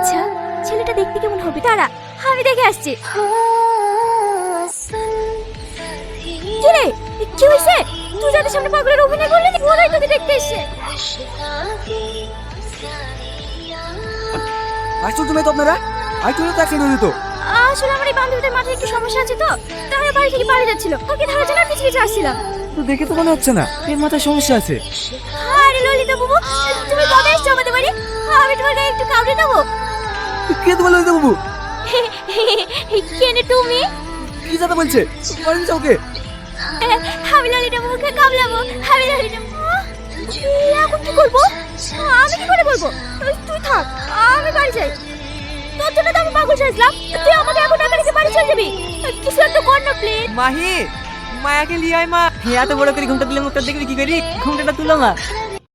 আচ্ছা, ছেলেটা দেখতে কেমন হবে? দাঁড়া, আমি দেখে আসছি। কি রে, কি হয়েছে? তুই যাদের সামনে পাগলের অভিনয় করলি, ওরাই তোকে দেখতে এসছে। আসছো তুমি তো আপনারা আই চলে তো অ্যাক্সিডেন্ট হতো। আসলে আমার এই বান্ধবীদের মাথায় একটু সমস্যা আছে তো, তাই বাড়ি থেকে বাড়ি যাচ্ছিল, ওকে ধরার জন্য পিছিয়ে পিছিয়ে আসছিলাম। তো দেখে তো মনে হচ্ছে না এর মাথায় সমস্যা আছে। আরে ললিতা বাবু, তুমি কবে এসছো আমাদের বাড়ি? আমি তোমার গায়ে একটু কামড়ে দেবো। কে তোমার ললিতা বাবু? কেনে তুমি? কি জাতা বলছে? করেন ওকে? আমি ললিতা বাবুকে কামড়াবো। আমি ললিতা বাবু। এখন কি করবো? আমি কি করে বলবো? তুই থাক, আমি বাড়ি যাই। তোর জন্য তো আমি পাগল সাজলাম, তুই আমাকে এখন একা রেখে বাড়ি চলে যাবি? কিছু একটা কর না প্লিজ। মাহি, মায়াকে লিয়ে আয় মা। এত বড় করে ঘুমটা দিলে মুখটা দেখবি কি করি? ঘুমটা তুলো মা।